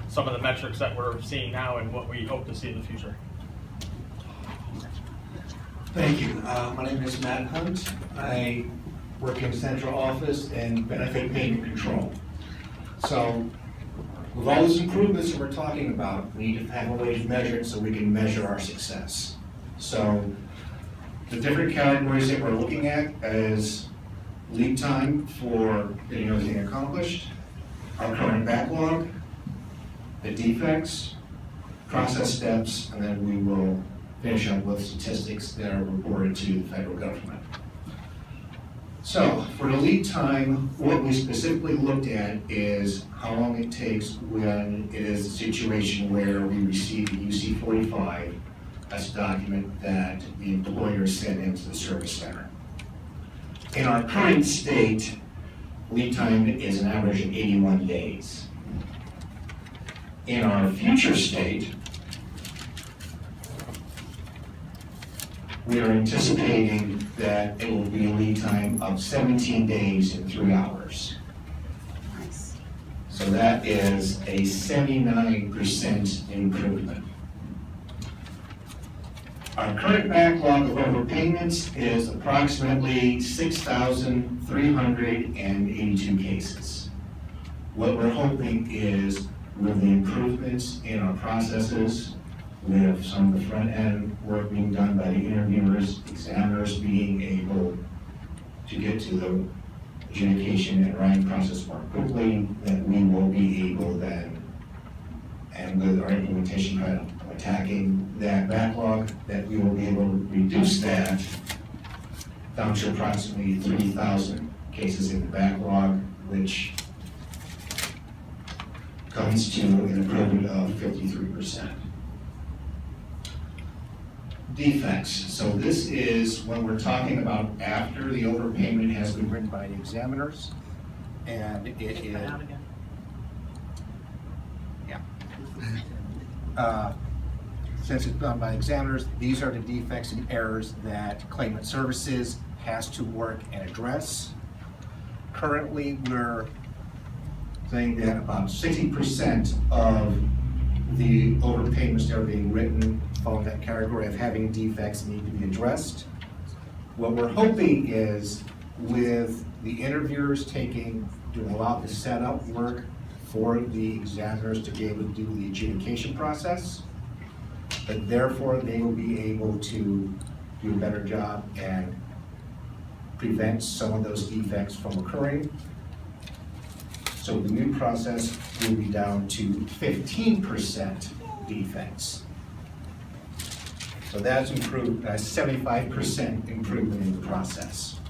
some of the metrics that we're seeing now and what we hope to see in the future. Thank you. My name is Matt Hunt. I work in central office and benefit payment control. So with all these improvements that we're talking about, we need to have a way to measure it so we can measure our success. So the different categories that we're looking at is lead time for getting everything accomplished, our current backlog, the defects, process steps, and then we will finish up with statistics that are reported to the federal government. So for the lead time, what we specifically looked at is how long it takes when it is a situation where we receive a UC 45, that's a document that the employer sent into the service center. In our current state, lead time is an average of 81 days. In our future state, we are anticipating that it will be a lead time of 17 days and 3 hours. Nice. So that is a 79% improvement. Our current backlog of overpayments is approximately 6,382 cases. What we're hoping is with the improvements in our processes, with some of the front-end work being done by the interviewers, examiners being able to get to the adjudication and writing process more quickly, that we will be able then, and with our implementation plan of attacking that backlog, that we will be able to reduce that down to approximately 3,000 cases in the backlog, which comes to an improvement of 53%. Defects. So this is when we're talking about after the overpayment has been written by the examiners, and it is. Yeah. Since it's done by examiners, these are the defects and errors that claimant services has to work and address. Currently, we're saying that about 60% of the overpayments that are being written fall in that category of having defects need to be addressed. What we're hoping is with the interviewers doing a lot of the setup work for the examiners to be able to do the adjudication process, but therefore they will be able to do a better job and prevent some of those defects from occurring. So the new process will be down to 15% defects. So that's improved, 75% improvement in the process.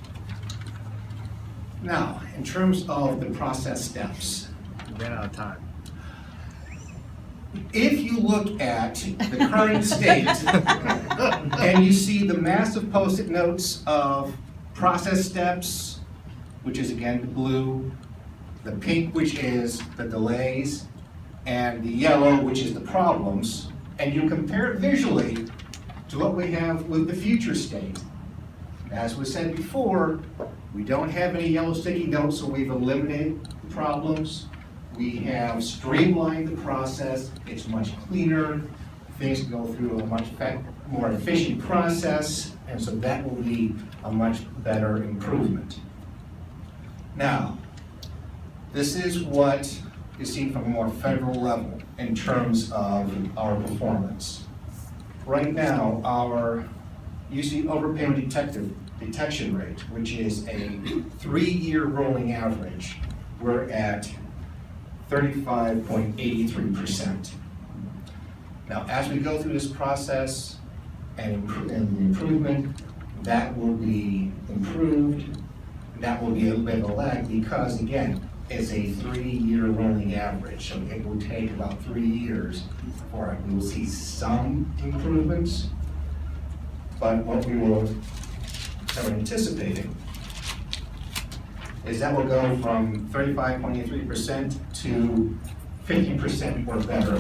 Now, in terms of the process steps. We ran out of time. If you look at the current state and you see the massive Post-it notes of process steps, which is again the blue, the pink, which is the delays, and the yellow, which is the problems, and you compare it visually to what we have with the future state. As was said before, we don't have any yellow sticky notes, so we've eliminated the problems. We have streamlined the process. It's much cleaner. Things go through a much more efficient process, and so that will be a much better improvement. Now, this is what is seen from a more federal level in terms of our performance. Right now, our UC overpayment detection rate, which is a 3-year rolling average, we're at 35.83%. Now, as we go through this process and the improvement, that will be improved. That will be a little bit of a lag because, again, it's a 3-year rolling average, so it will take about 3 years before we will see some improvements. But what we are anticipating is that will go from 35.83% to 50% or better,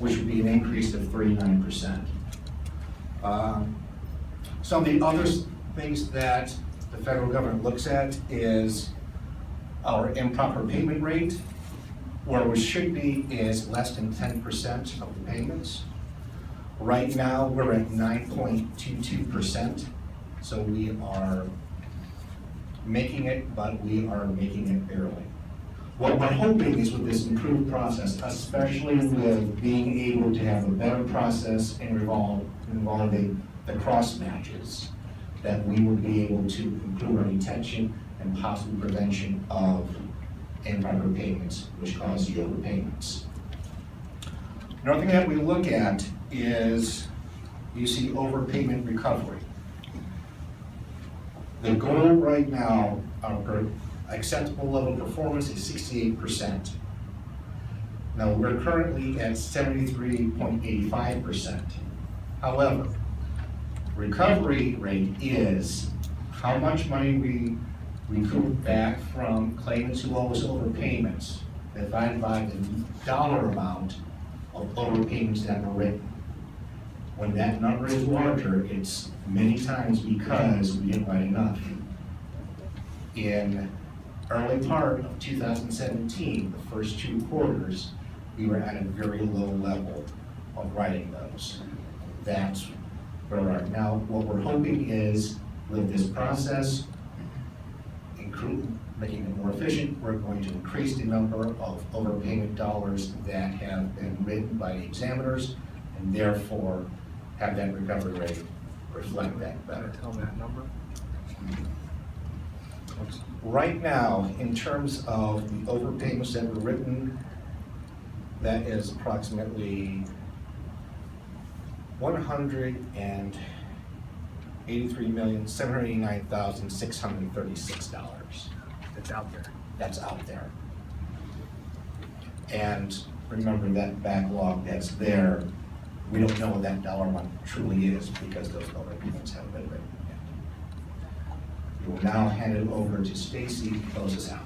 which would be an increase of 39%. Some of the other things that the federal government looks at is our improper payment rate, where we should be is less than 10% of the payments. Right now, we're at 9.22%, so we are making it, but we are making it barely. What we're hoping is with this improved process, especially with being able to have a better process involving the cross matches, that we will be able to improve our detection and possible prevention of improper payments, which cause the overpayments. Another thing that we look at is you see overpayment recovery. The goal right now, our acceptable level of performance is 68%. Now we're currently at 73.85%. However, recovery rate is how much money we recoup back from claimants who owe us overpayments divided by the dollar amount of overpayments that were written. When that number is larger, it's many times because we didn't write enough. In early part of 2017, the first 2 quarters, we were at a very low level of writing those. That's where we are. Now, what we're hoping is with this process, making it more efficient. We're going to increase the number of overpayment dollars that have been written by the examiners, and therefore have that recovery rate reflect that better. Tell them that number. Right now, in terms of the overpayments that were written, that is approximately $183,789,636. That's out there. That's out there. And remember that backlog that's there, we don't know what that dollar amount truly is because those overpayments haven't been written yet. We will now hand it over to Stacy to close us out.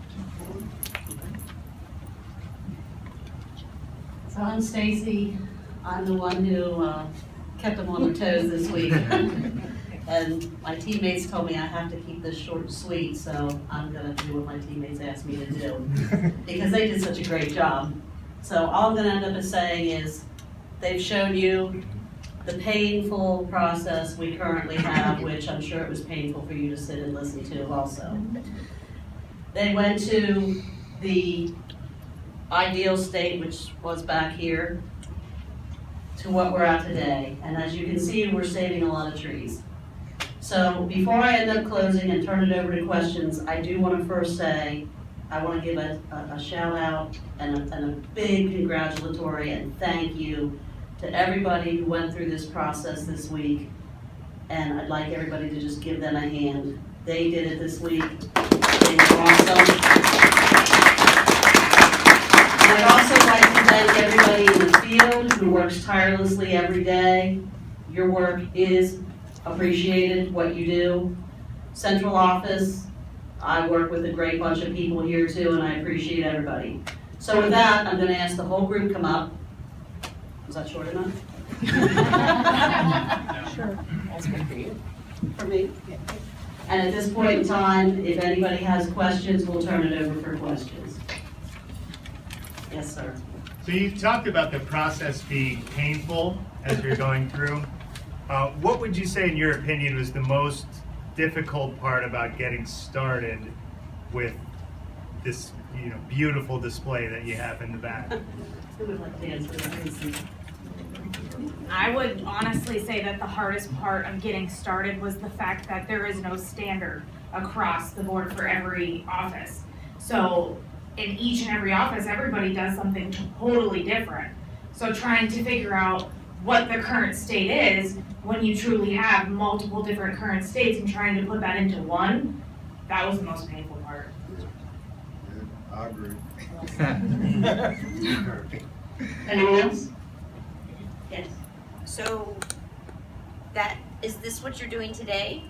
So I'm Stacy. I'm the one who kept them on their toes this week. And my teammates told me I have to keep this short and sweet, so I'm gonna do what my teammates asked me to do. Because they did such a great job. So all I'm gonna end up saying is, they've shown you the painful process we currently have, which I'm sure it was painful for you to sit and listen to also. They went to the ideal state, which was back here, to what we're at today. And as you can see, we're saving a lot of trees. So before I end up closing and turn it over to questions, I do want to first say, I want to give a shout out and a big congratulatory and thank you to everybody who went through this process this week. And I'd like everybody to just give them a hand. They did it this week. They were awesome. And I'd also like to thank everybody in the field who works tirelessly every day. Your work is appreciated, what you do. Central office, I work with a great bunch of people here too, and I appreciate everybody. So with that, I'm gonna ask the whole group come up. Was that short enough? Sure. That's good for you. For me? And at this point in time, if anybody has questions, we'll turn it over for questions. Yes, sir. So you talked about the process being painful as you're going through. What would you say, in your opinion, was the most difficult part about getting started with this, beautiful display that you have in the back? Who would like to answer that? I would honestly say that the hardest part of getting started was the fact that there is no standard across the board for every office. So in each and every office, everybody does something totally different. So trying to figure out what the current state is when you truly have multiple different current states and trying to put that into one, that was the most painful part. I agree. Anyone else? Yes. So, is this what you're doing today?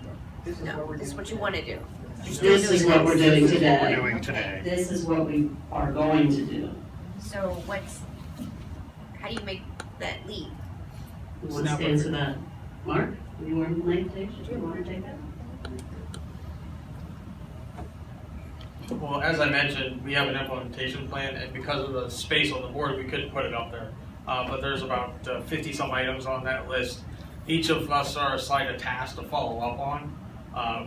No, this is what you want to do. This is what we're doing today. We're doing today. This is what we are going to do. So how do you make that leap? Who wants to answer that? Mark, you were in the invitation, do you want to take that? Well, as I mentioned, we have an implementation plan, and because of the space on the board, we couldn't put it up there. But there's about 50-some items on that list. Each of us are assigned a task to follow up on.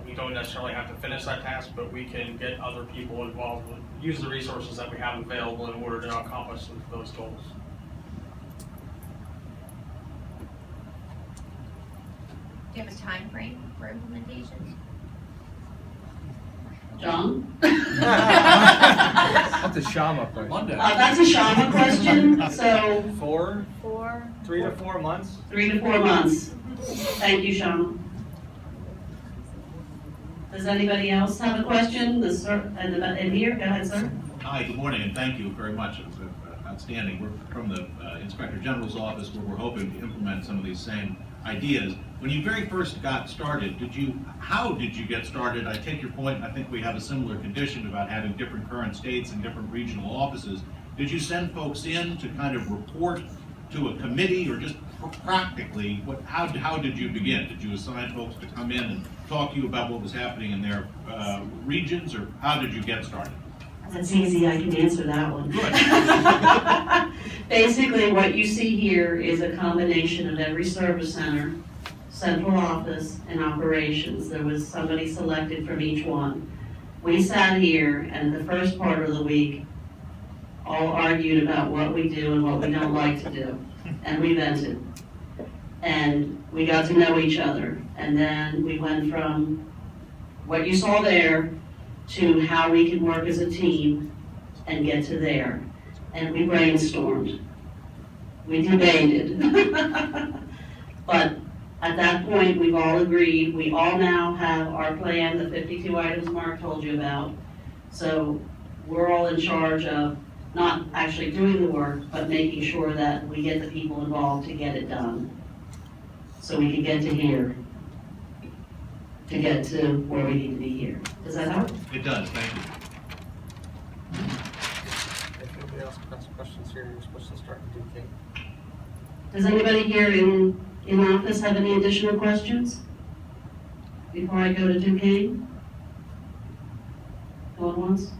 We don't necessarily have to finish that task, but we can get other people involved and use the resources that we have available in order to accomplish those goals. Do you have a time frame for implementation? John? That's a Shama question. That's a Shama question, so 3 to 4 months. 3 to 4 months. Thank you, Shama. Does anybody else have a question? In here, go ahead, sir. Hi, good morning, and thank you very much. It was outstanding. We're from the Inspector General's office, where we're hoping to implement some of these same ideas. When you very first got started, how did you get started? I take your point, and I think we have a similar condition about having different current states and different regional offices. Did you send folks in to kind of report to a committee, or just practically, how did you begin? Did you assign folks to come in and talk to you about what was happening in their regions, or how did you get started? That's easy, I can answer that one. Basically, what you see here is a combination of every service center, central office, and operations. There was somebody selected from each one. we sat here and the first part of the week all argued about what we do and what we don't like to do. And we vented. And we got to know each other. And then we went from what you saw there to how we can work as a team and get to there. And we brainstormed. We debated. But at that point, we've all agreed. We all now have our plan, the 52 items Mark told you about. So we're all in charge of not actually doing the work, but making sure that we get the people involved to get it done. So we can get to here, to get to where we need to be here. Does that help? It does, thank you. If anybody else has questions here, you're supposed to start with Duke. Does anybody here in office have any additional questions before I go to Duquesne? Going once?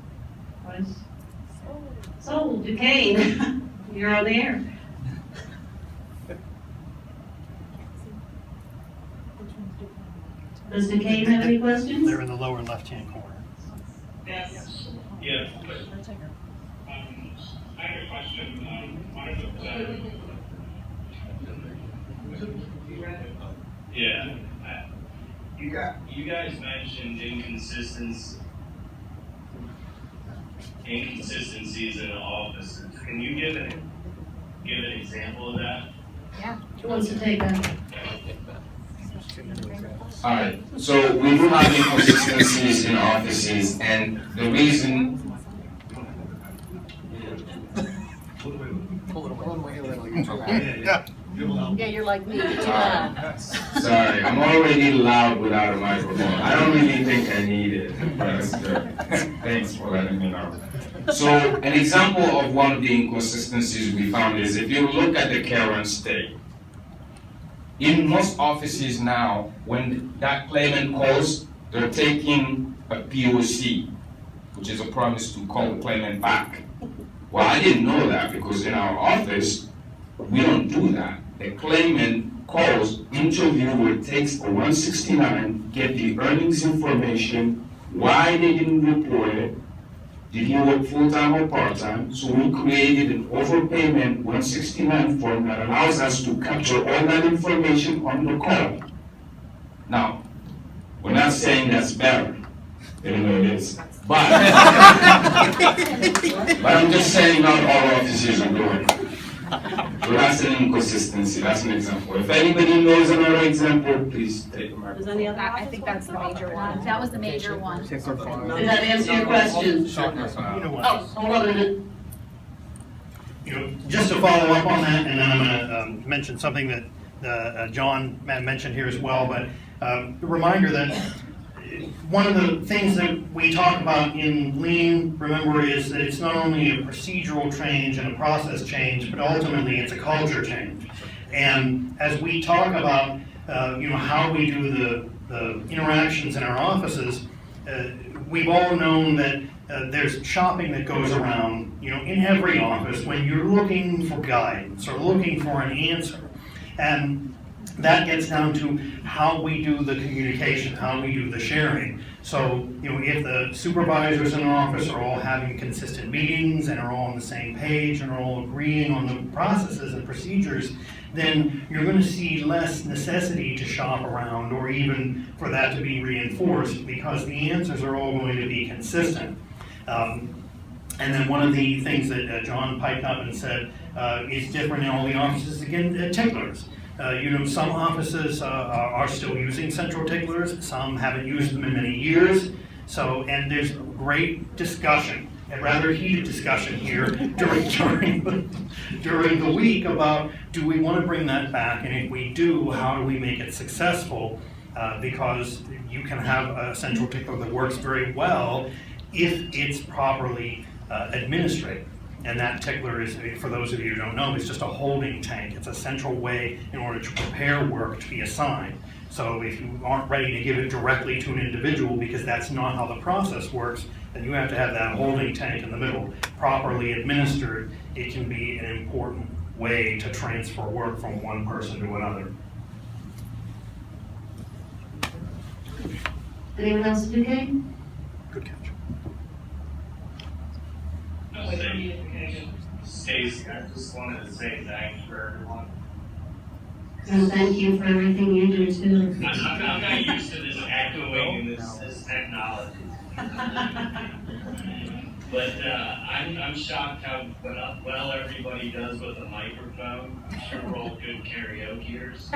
Twice? So, Duquesne, you're on the air. Does Duquesne have any questions? They're in the lower left-hand corner. Yes. Yeah. I have a question. Yeah. You guys mentioned inconsistencies in the offices. Can you give an example of that? Yeah. Who wants to take that? Alright, so we do have inconsistencies in offices, and the reason. Yeah, you're like me. Too loud. Sorry, I'm already loud without a microphone. I don't really think I need it, but that's good. Thanks for letting me know. So, an example of one of the inconsistencies we found is if you look at the current state, in most offices now, when that claimant calls, they're taking a POC, which is a promise to call the claimant back. Well, I didn't know that because in our office, we don't do that. The claimant calls, interviewer takes a 169, get the earnings information, why they didn't report it, did he work full-time or part-time? So we created an overpayment 169 form that allows us to capture all that information on the call. Now, we're not saying that's better, even though it is. But I'm just saying not all offices are doing it. So that's an inconsistency, that's an example. If anybody knows another example, please take a microphone. I think that's the major one. That was the major one. Did that answer your question? Oh, hold on a minute. You know, just to follow up on that, and then I'm going to mention something that John mentioned here as well, but a reminder that one of the things that we talk about in Lean, remember, is that it's not only a procedural change and a process change, but ultimately it's a culture change. And as we talk about how we do the interactions in our offices, we've all known that there's shopping that goes around, in every office when you're looking for guidance or looking for an answer. And that gets down to how we do the communication, how we do the sharing. So, if the supervisors in an office are all having consistent meetings and are all on the same page and are all agreeing on the processes and procedures, then you're going to see less necessity to shop around or even for that to be reinforced because the answers are all going to be consistent. And then one of the things that John piped up and said is different in all the offices, again, ticklers. Some offices are still using central ticklers, some haven't used them in many years. So, and there's great discussion, a rather heated discussion here during the week about, do we want to bring that back? And if we do, how do we make it successful? Because you can have a central tickler that works very well if it's properly administrated. And that tickler is, for those of you who don't know, it's just a holding tank. It's a central way in order to prepare work to be assigned. So if you aren't ready to give it directly to an individual because that's not how the process works, then you have to have that holding tank in the middle. Properly administered, it can be an important way to transfer work from one person to another. Anyone else in Duquesne? Good catch. Stacy, I just wanted to say thanks for everyone. And thank you for everything you do too. I'm not used to this echoing and this technology. But I'm shocked how well everybody does with a microphone. I'm sure we're all good karaokeers.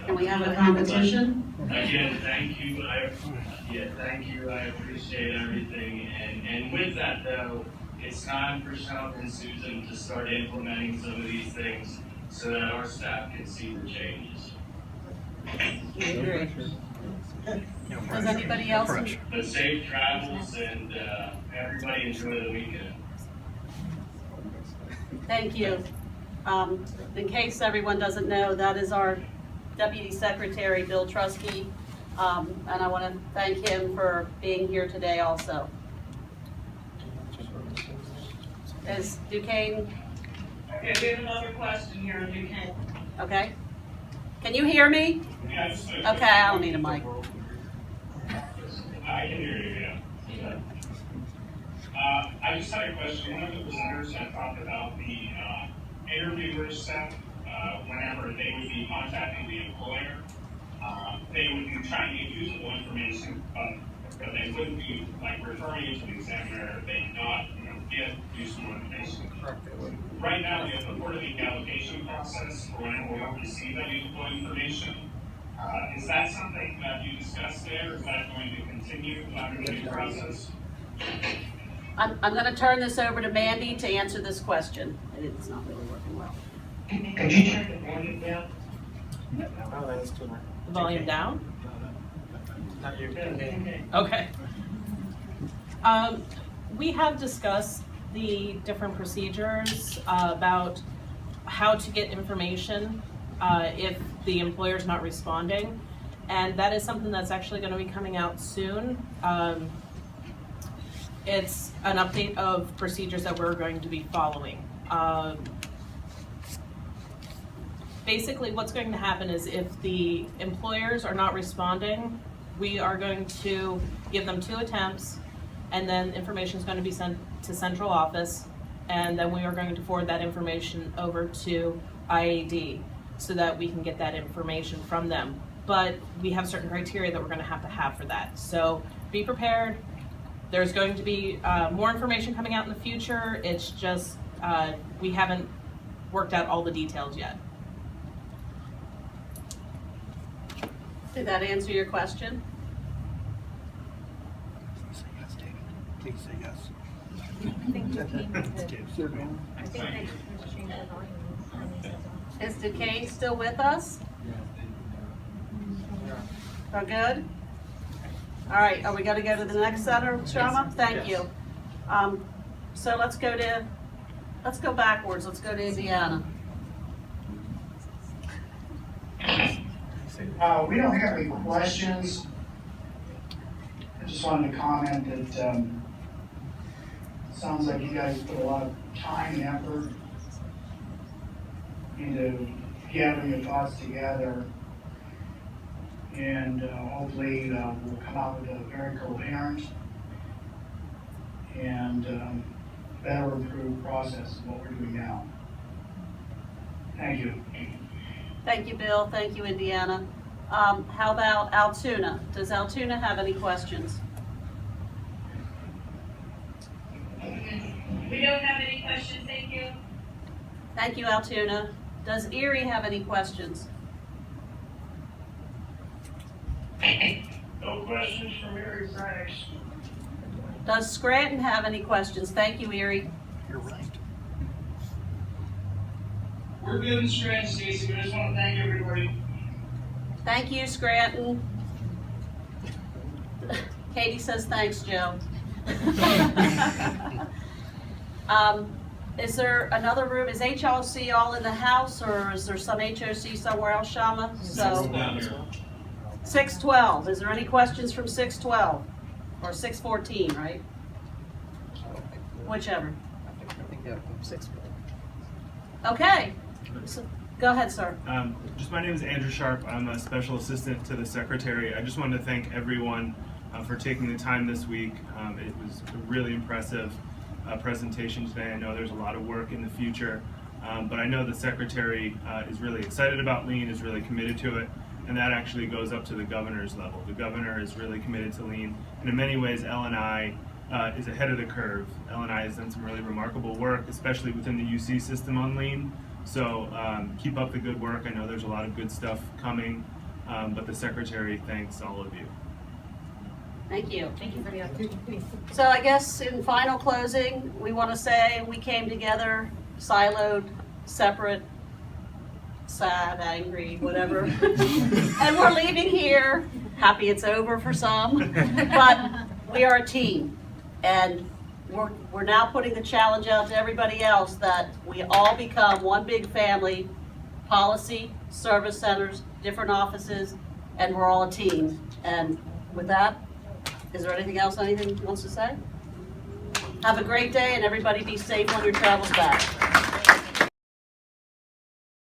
Can we have a competition? Again, thank you. Thank you. I appreciate everything. And with that though, it's time for Sean and Susan to start implementing some of these things so that our staff can see the changes. Does anybody else? But safe travels and everybody enjoy the weekend. Thank you. In case everyone doesn't know, that is our Deputy Secretary, Bill Trusky, and I want to thank him for being here today also. Is Duquesne? Okay, we have another question here on Duquesne. Okay. Can you hear me? Yes. Okay, I don't need a mic. I can hear you, yeah. I just had a question. One of the presenters had talked about the interviewer step. Whenever they would be contacting the employer, they would be trying to get usable information, but they wouldn't be like referring you to the examiner if they did not, get useful information. Right now, we have the quarterly allocation process for when we receive that useful information. Is that something that you discussed there? Is that going to continue under the new process? I'm going to turn this over to Mandy to answer this question. It's not really working well. Could you turn the volume down? Oh, that's too much. The volume down? Not you. Okay. We have discussed the different procedures about how to get information if the employer's not responding, and that is something that's actually going to be coming out soon. It's an update of procedures that we're going to be following. Basically, what's going to happen is if the employers are not responding, we are going to give them 2 attempts, and then information is going to be sent to central office, and then we are going to forward that information over to IAD so that we can get that information from them. But we have certain criteria that we're going to have for that. So be prepared. There's going to be more information coming out in the future. It's just we haven't worked out all the details yet. Did that answer your question? Please say yes. I think Is Duquesne still with us? Are good? All right, are we going to go to the next center, Shama? Thank you. So let's go backwards. Let's go to Indiana. We don't have any questions. I just wanted to comment that sounds like you guys put a lot of time and effort into gathering your thoughts together. And hopefully we'll come out with a very coherent and better improved process of what we're doing now. Thank you. Thank you, Bill. Thank you, Indiana. How about Altoona? Does Altoona have any questions? We don't have any questions, thank you. Thank you, Altoona. Does Erie have any questions? No questions from Erie, thanks. Does Scranton have any questions? Thank you, Erie. You're right. We're good in Scranton, Stacy. We just want to thank everybody. Thank you, Scranton. Katie says thanks, Joe. Is there another room? Is HLC all in the house, or is there some HOC somewhere else, Shama? So 612. Is there any questions from 612 or 614? Right? Whichever. Okay. So, go ahead, sir. Just my name is Andrew Sharp. I'm a special assistant to the secretary. I just wanted to thank everyone for taking the time this week. It was a really impressive presentation today. I know there's a lot of work in the future, but I know the Secretary is really excited about Lean, is really committed to it, and that actually goes up to the governor's level. The governor is really committed to Lean, and in many ways L&I is ahead of the curve. L&I has done some really remarkable work, especially within the UC system on Lean. So keep up the good work. I know there's a lot of good stuff coming, but the Secretary thanks all of you. Thank you. Thank you for the opportunity. So I guess in final closing, we want to say we came together, siloed, separate, sad, angry, whatever. And we're leaving here, happy it's over for some, but we are a team. And we're now putting the challenge out to everybody else that we all become one big family, policy, service centers, different offices, and we're all a team. And with that, is there anything else anyone wants to say? Have a great day and everybody be safe on your travels back.